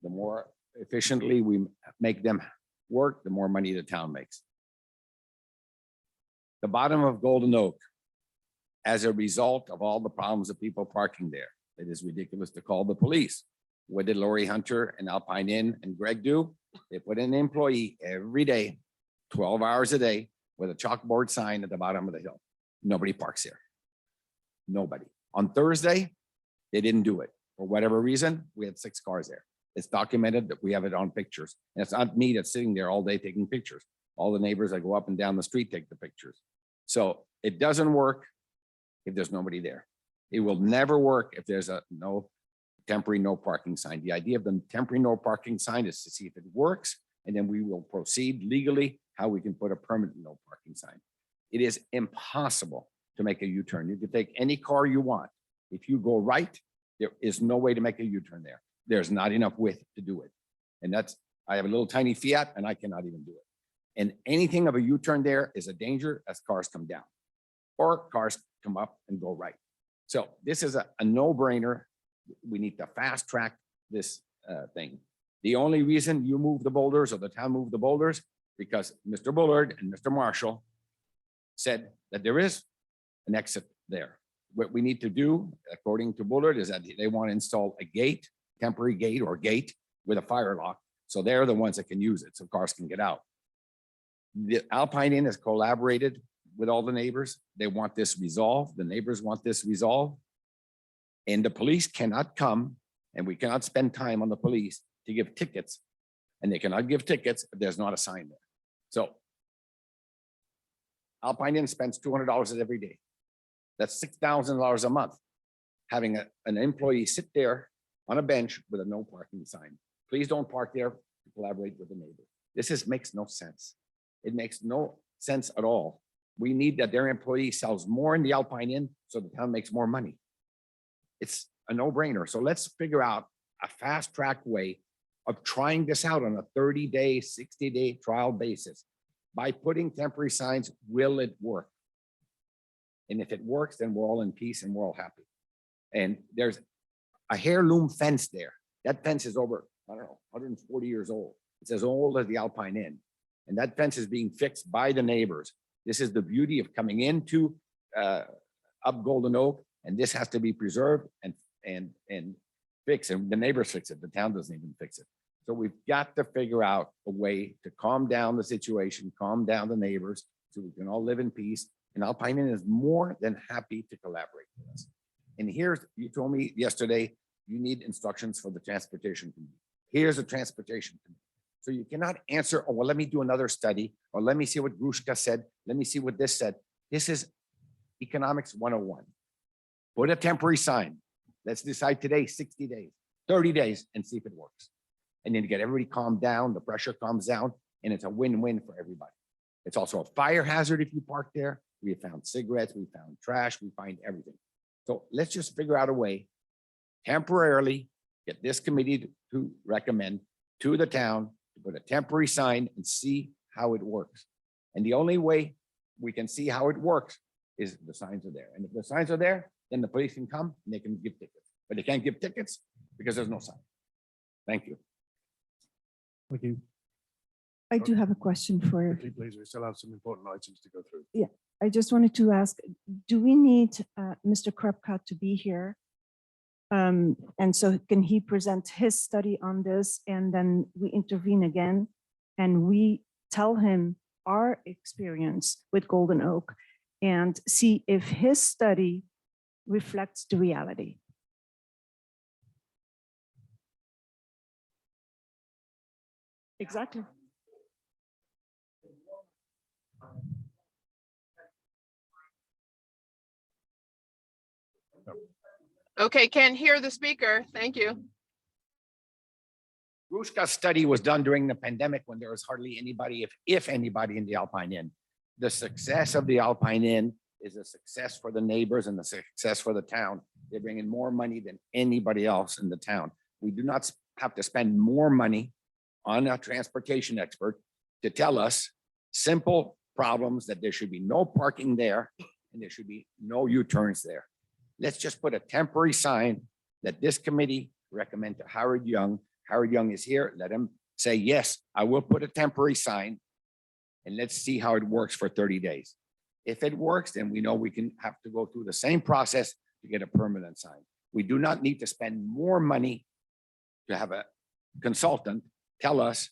The more efficiently we make them work, the more money the town makes. The bottom of Golden Oak, as a result of all the problems of people parking there, it is ridiculous to call the police. What did Lori Hunter and Alpine Inn and Greg do? They put an employee every day, 12 hours a day, with a chalkboard sign at the bottom of the hill. Nobody parks there. Nobody. On Thursday, they didn't do it. For whatever reason, we had 6 cars there. It's documented that we have it on pictures. And it's not me that's sitting there all day taking pictures. All the neighbors that go up and down the street take the pictures. So it doesn't work if there's nobody there. It will never work if there's a temporary no parking sign. The idea of the temporary no parking sign is to see if it works, and then we will proceed legally how we can put a permanent no parking sign. It is impossible to make a U-turn. You can take any car you want. If you go right, there is no way to make a U-turn there. There's not enough width to do it. And I have a little tiny Fiat and I cannot even do it. And anything of a U-turn there is a danger as cars come down or cars come up and go right. So this is a no-brainer. We need to fast track this thing. The only reason you move the boulders or the town moved the boulders because Mr. Bullard and Mr. Marshall said that there is an exit there. What we need to do, according to Bullard, is that they want to install a gate, temporary gate or gate with a fire lock. So they're the ones that can use it so cars can get out. The Alpine Inn has collaborated with all the neighbors. They want this resolved. The neighbors want this resolved. And the police cannot come and we cannot spend time on the police to give tickets. And they cannot give tickets if there's not a sign there. So Alpine Inn spends $200 every day. That's $6,000 a month. Having an employee sit there on a bench with a no parking sign. Please don't park there. Collaborate with the neighbor. This makes no sense. It makes no sense at all. We need that their employee sells more in the Alpine Inn so the town makes more money. It's a no-brainer. So let's figure out a fast-track way of trying this out on a 30-day, 60-day trial basis. By putting temporary signs, will it work? And if it works, then we're all in peace and we're all happy. And there's a heirloom fence there. That fence is over, I don't know, 140 years old. It's as old as the Alpine Inn. And that fence is being fixed by the neighbors. This is the beauty of coming into up Golden Oak, and this has to be preserved and fixed. And the neighbors fix it. The town doesn't even fix it. So we've got to figure out a way to calm down the situation, calm down the neighbors, so we can all live in peace. And Alpine Inn is more than happy to collaborate with us. And here's, you told me yesterday, you need instructions for the transportation committee. Here's a transportation committee. So you cannot answer, oh, well, let me do another study, or let me see what Grushka said. Let me see what this said. This is economics 101. Put a temporary sign. Let's decide today, 60 days, 30 days, and see if it works. And then get everybody calmed down, the pressure calms down, and it's a win-win for everybody. It's also a fire hazard if you park there. We have found cigarettes, we found trash, we find everything. So let's just figure out a way temporarily, get this committee to recommend to the town to put a temporary sign and see how it works. And the only way we can see how it works is the signs are there. And if the signs are there, then the police can come and they can give tickets. But they can't give tickets because there's no sign. Thank you. Thank you. I do have a question for, Quickly, please. We still have some important items to go through. I just wanted to ask, do we need Mr. Krupka to be here? And so can he present his study on this and then we intervene again and we tell him our experience with Golden Oak and see if his study reflects the reality? Exactly. Okay, can't hear the speaker. Thank you. Grushka's study was done during the pandemic when there was hardly anybody, if anybody, in the Alpine Inn. The success of the Alpine Inn is a success for the neighbors and the success for the town. They bring in more money than anybody else in the town. We do not have to spend more money on a transportation expert to tell us simple problems that there should be no parking there and there should be no U-turns there. Let's just put a temporary sign that this committee recommend to Howard Young. Howard Young is here. Let him say, yes, I will put a temporary sign and let's see how it works for 30 days. If it works, then we know we can have to go through the same process to get a permanent sign. We do not need to spend more money to have a consultant tell us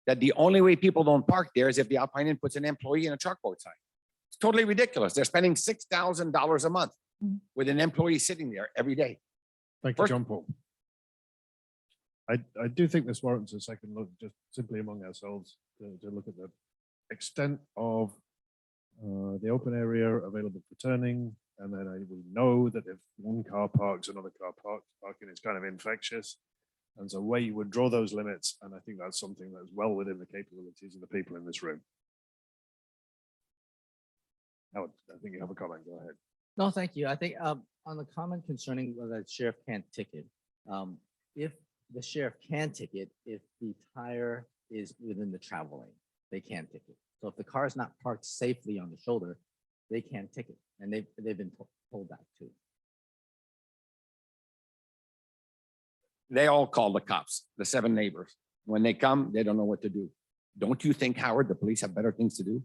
that the only way people don't park there is if the Alpine Inn puts an employee in a chalkboard sign. It's totally ridiculous. They're spending $6,000 a month with an employee sitting there every day. Thank you, First- John Paul. I do think this warrants a second look, just simply among ourselves, to look at the extent of the open area available for turning. And then we know that if one car parks, another car parks, parking is kind of infectious. And so where you would draw those limits, and I think that's something that's well within the capabilities of the people in this room. Howard, I think you have a comment, go ahead. No, thank you. I think on the comment concerning whether the sheriff can't ticket, if the sheriff can ticket, if the tire is within the travel lane, they can ticket. So if the car is not parked safely on the shoulder, they can ticket, and they've been told that too. They all call the cops, the 7 neighbors. When they come, they don't know what to do. Don't you think, Howard, the police have better things to do?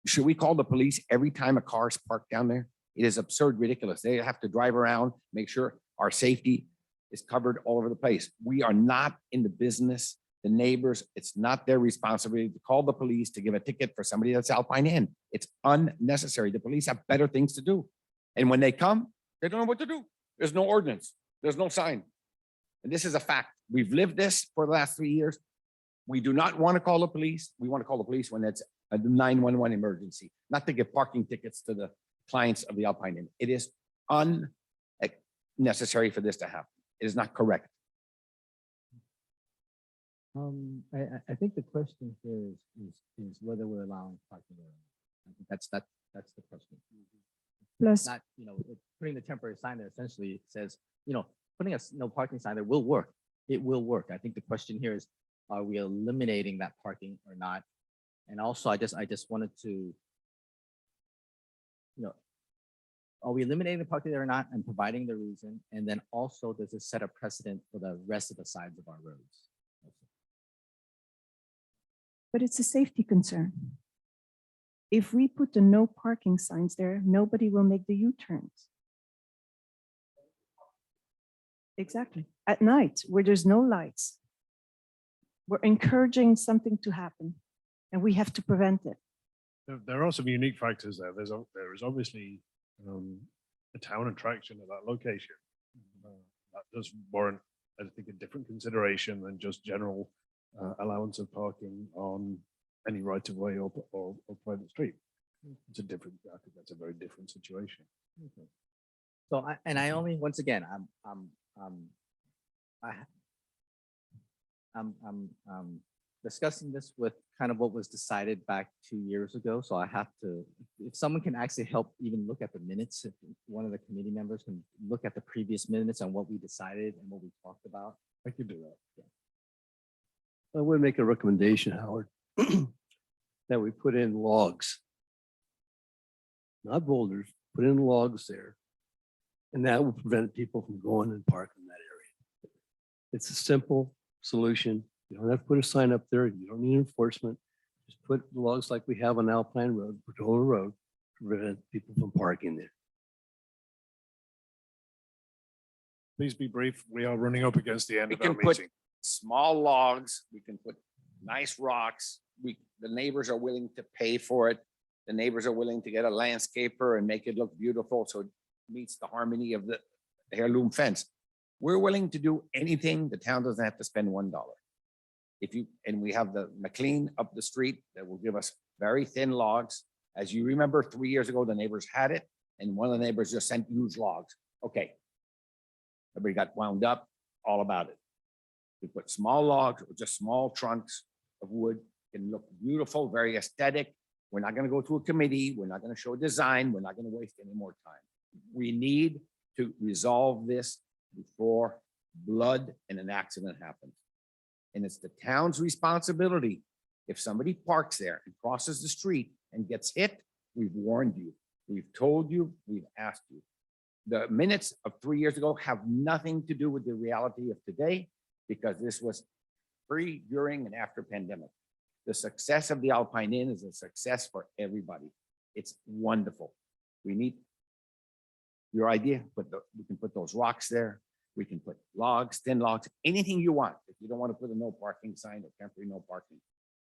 Should we call the police every time a car is parked down there? It is absurd, ridiculous. They have to drive around, make sure our safety is covered all over the place. We are not in the business. The neighbors, it's not their responsibility to call the police to give a ticket for somebody that's Alpine Inn. It's unnecessary. The police have better things to do. And when they come, they don't know what to do. There's no ordinance. There's no sign. And this is a fact. We've lived this for the last 3 years. We do not want to call the police. We want to call the police when it's a 911 emergency, not to give parking tickets to the clients of the Alpine Inn. It is unnecessary for this to happen. It is not correct. I think the question here is whether we're allowing parking there. I think that's the question. Plus, not, putting the temporary sign there essentially says, putting a no parking sign there will work. It will work. I think the question here is, are we eliminating that parking or not? And also, I just wanted to, are we eliminating the parking there or not and providing the reason? And then also, does it set a precedent for the rest of the sides of our roads? but it's a safety concern. If we put the no parking signs there, nobody will make the U-turns. Exactly. At night, where there's no lights, we're encouraging something to happen, and we have to prevent it. There are some unique factors there. There is obviously a town attraction at that location. That does warrant, I think, a different consideration than just general allowance of parking on any right of way or private street. It's a different, I think that's a very different situation. Okay. So I only, once again, I'm discussing this with kind of what was decided back 2 years ago. So I have to, if someone can actually help even look at the minutes, if one of the committee members can look at the previous minutes on what we decided and what we talked about. I could do that. I would make a recommendation, Howard, that we put in logs. Not boulders, put in logs there. And that will prevent people from going and parking in that area. It's a simple solution. You don't have to put a sign up there. You don't need enforcement. Just put logs like we have on Alpine Road, Pagola Road, to prevent people from parking there. Please be brief. We are running up against the end We of our can put meeting. small logs, we can put nice rocks. The neighbors are willing to pay for it. The neighbors are willing to get a landscaper and make it look beautiful so it meets the harmony of the heirloom fence. We're willing to do anything. The town doesn't have to spend $1. And we have the McLean up the street that will give us very thin logs. As you remember, 3 years ago, the neighbors had it and one of the neighbors just sent huge logs. Okay. Everybody got wound up all about it. We put small logs or just small trunks of wood, can look beautiful, very aesthetic. We're not going to go to a committee. We're not going to show a design. We're not going to waste any more time. We need to resolve this before blood and an accident happens. And it's the town's responsibility. If somebody parks there and crosses the street and gets hit, we've warned you. We've told you, we've asked you. The minutes of 3 years ago have nothing to do with the reality of today, because this was pre, during, and after pandemic. The success of the Alpine Inn is a success for everybody. It's wonderful. We need your idea, but we can put those rocks there. We can put logs, thin logs, anything you want. If you don't want to put a no parking sign or temporary no parking.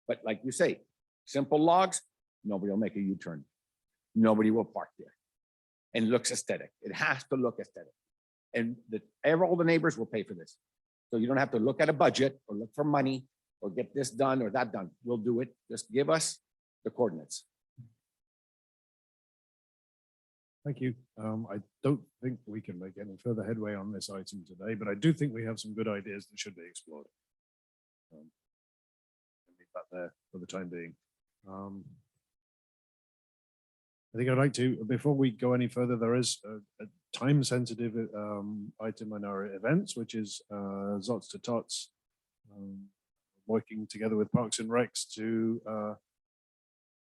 But like you say, simple logs, nobody will make a U-turn. Nobody will park there. And it looks aesthetic. It has to look aesthetic. And all the neighbors will pay for this. So you don't have to look at a budget or look for money or get this done or that done. We'll do it. Just give us the coordinates. Thank you. I don't think we can make any further headway on this item today, but I do think we have some good ideas that should be explored. I'll leave that there for the time being. I think I'd like to, before we go any further, there is a time-sensitive item in our events, which is Zots to Tots, working together with Parks and Recs to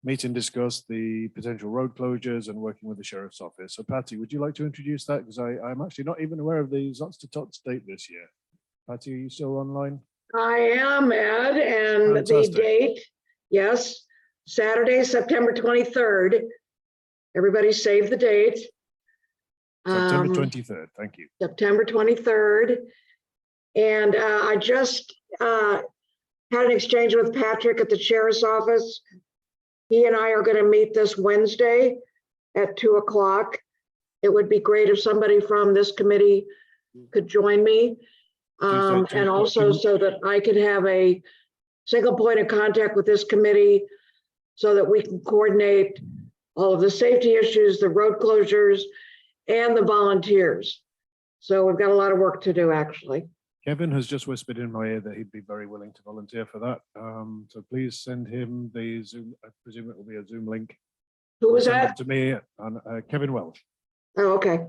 meet and discuss the potential road closures and working with the Sheriff's Office. So Patty, would you like to introduce that? Because I'm actually not even aware of the Zots to Tots date this year. Patty, are you still online? I am, Ed, and Fantastic. the date, yes, Saturday, September 23rd. Everybody save the date. September 23rd, thank you. September 23rd. And I just had an exchange with Patrick at the Sheriff's Office. He and I are going to meet this Wednesday at 2 o'clock. It would be great if somebody from this committee could join me. And also so that I could have a single point of contact with this committee so that we can coordinate all of the safety issues, the road closures, and the volunteers. So we've got a lot of work to do, actually. Kevin has just whispered in my ear that he'd be very willing to volunteer for that. So please send him the Zoom. I presume it will be a Zoom link. Who was Send that? it to me and Kevin Welsh. Oh, okay.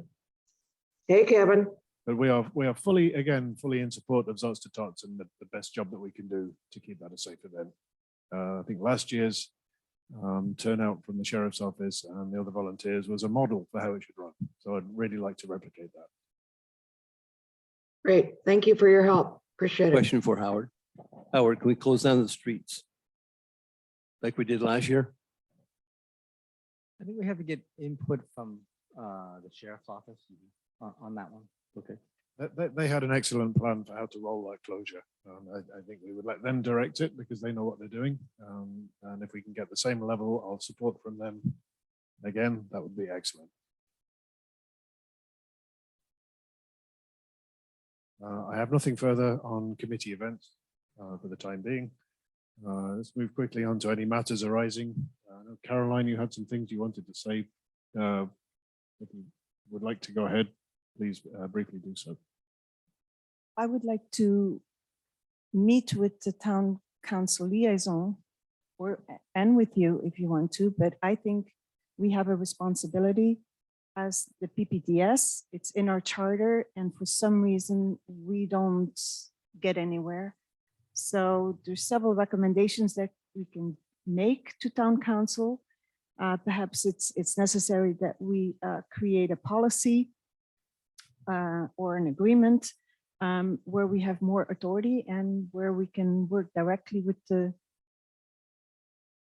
Hey, Kevin. But we are fully in support of Zots to Tots and the best job that we can do to keep that a safe event. I think last year's turnout from the sheriff's office and the other volunteers was a model for how it should run. So I'd really like to replicate that. Great. Thank you for your help. Appreciate it. Question for Howard. Howard, can we close down the streets? Like we did last year? I think we have to get input from the sheriff's office on that one. Okay. They had an excellent plan for how to roll that closure. I think we would let them direct it because they know what they're doing. And if we can get the same level of support from them, again, that would be excellent. I have nothing further on committee events for the time being. Let's move quickly on to any matters arising. Caroline, you had some things you wanted to say. If you would like to go ahead, please briefly do so. I would like to meet with the town council liaison and with you if you want to, but I think we have a responsibility as the PPTS. It's in our charter, and for some reason we don't get anywhere. So there's several recommendations that we can make to town council. Perhaps it's necessary that we create a policy or an agreement where we have more authority and where we can work directly with the,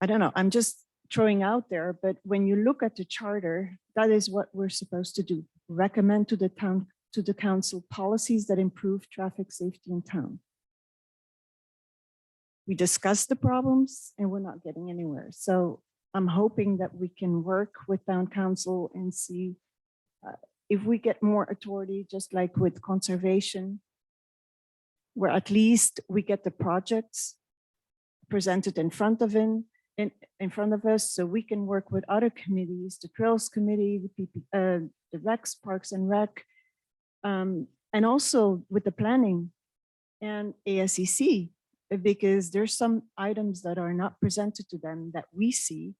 I don't know, I'm just throwing out there, but when you look at the charter, that is what we're supposed to do. Recommend to the town, to the council policies that improve traffic safety in town. We discuss the problems and we're not getting anywhere. So I'm hoping that we can work with town council and see if we get more authority, just like with conservation, where at least we get the projects presented in front of us, so we can work with other committees, the Trails Committee, the Recs, Parks and Rec, and also with the planning and ASEC, because there's some items that are not presented to them that we see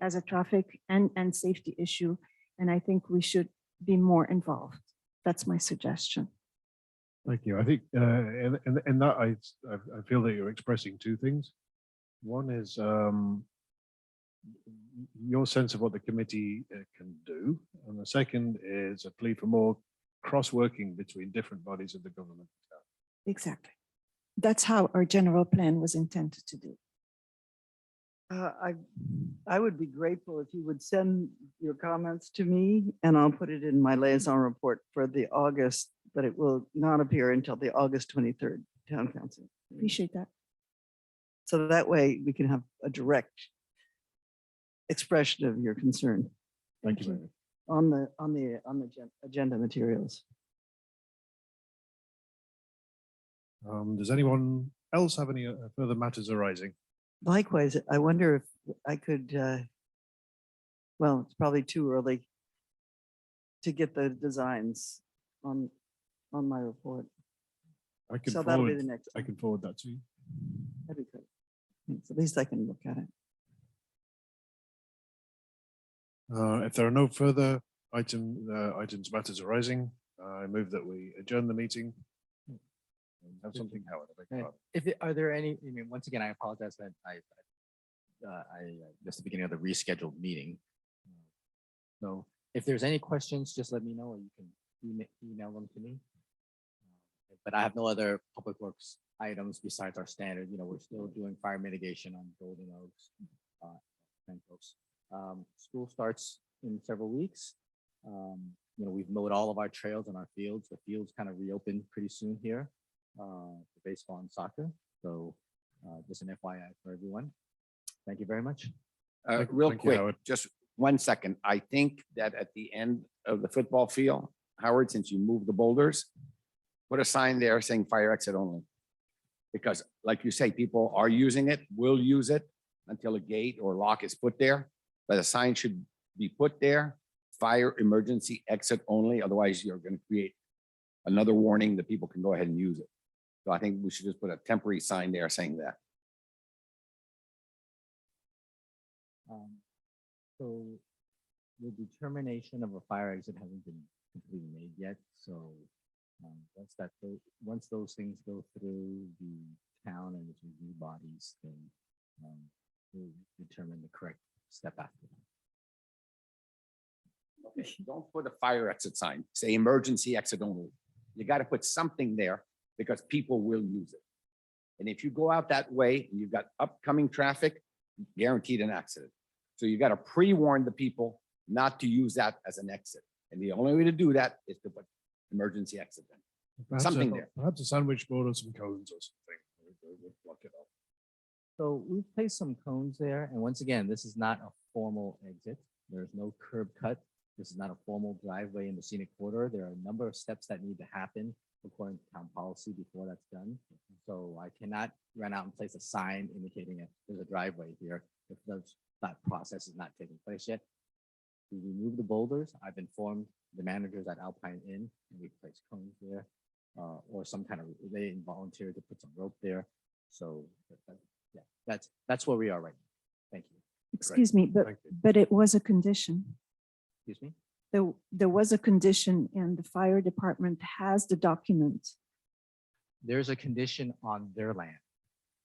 as a traffic and safety issue. And I think we should be more involved. That's my suggestion. Thank you. I think in that I feel that you're expressing two things. One is your sense of what the committee can do, and the second is a plea for more cross-working between different bodies of the government. Exactly. That's how our general plan was intended to do. I would be grateful if you would send your comments to me and I'll put it in my liaison report for the August, but it will not appear until the August 23rd town council. Appreciate that. So that way we can have a direct expression of your concern Thank you very much. on the agenda materials. Does anyone else have any further matters arising? Likewise, I wonder if I could, well, it's probably too early to get the designs on my report. I can So that'll be forward, the next. I one. can forward that to you. That'd be great. Thanks. At least I can look at it. If there are no further items matters arising, I move that we adjourn the meeting. Have something, Howard. I beg your pardon. Are there any, once again, I apologize that I missed the beginning of the rescheduled meeting. So if there's any questions, just let me know, or you can email them to me. But I have no other public works items besides our standard. We're still doing fire mitigation on Golden Oaks. School starts in several weeks. We've mowed all of our trails and our fields. The fields kind of reopen pretty soon here for baseball and soccer. So just an FYI for everyone. Thank you very much. Real thank you, quick, Howard. just 1 second. I think that at the end of the football field, Howard, since you moved the boulders, put a sign there saying fire exit only. Because like you say, people are using it, will use it until a gate or lock is put there. But a sign should be put there, fire emergency exit only. Otherwise, you're going to create another warning that people can go ahead and use it. So I think we should just put a temporary sign there saying that. So the determination of a fire exit hasn't been completely made yet, so once those things go through the town and its review bodies, then we'll determine the correct step after that. Okay, don't put a fire exit sign, say emergency exit only. You got to put something there because people will use it. And if you go out that way and you've got upcoming traffic, guaranteed an accident. So you got to pre-warn the people not to use that as an exit. And the only way to do that is to put emergency exit in. Perhaps Something a- there. Perhaps a sandwich board or some cones or something. Would block it off. So we've placed some cones there, and once again, this is not a formal exit. There's no curb cut. This is not a formal driveway in the scenic corridor. There are a number of steps that need to happen according to town policy before that's done. So I cannot run out and place a sign indicating that there's a driveway here if that process is not taking place yet. We remove the boulders. I've informed the managers at Alpine Inn, and we place cones there, or some kind of, they volunteered to put some rope there. So yeah, that's where we are right now. Thank you. Excuse me, Thank you. but it was a condition. Excuse me? There was a condition and the fire department has the document. There's a condition on their land,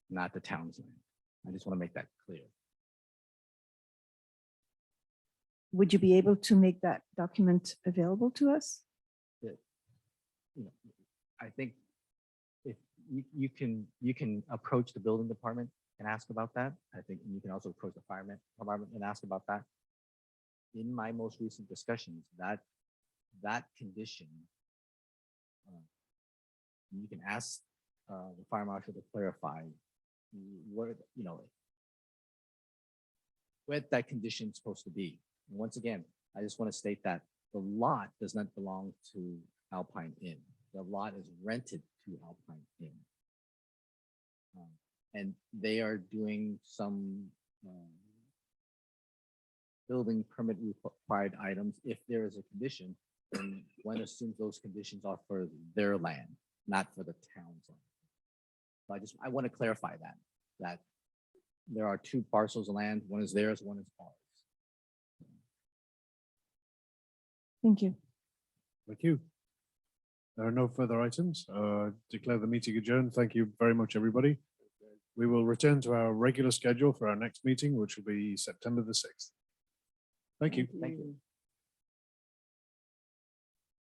not the town's land. I just want to make that clear. Would you be able to make that document available to us? You know, I think if you can approach the building department and ask about that. I think you can also approach the fireman department and ask about that. In my most recent discussions, that condition, you can ask the fire marshal to clarify where, where that condition is supposed to be. And once again, I just want to state that the lot does not belong to Alpine Inn. The lot is rented to Alpine Inn. And they are doing some building permit required items. If there is a condition, then one assumes those conditions are for their land, not for the town's land. So I want to clarify that there are two parcels of land. One is theirs, one is ours. Thank you. Thank you. There are no further items. Declare the meeting adjourned. Thank you very much, everybody. We will return to our regular schedule for our next meeting, which will be September the 6th. Thank you. Thank you.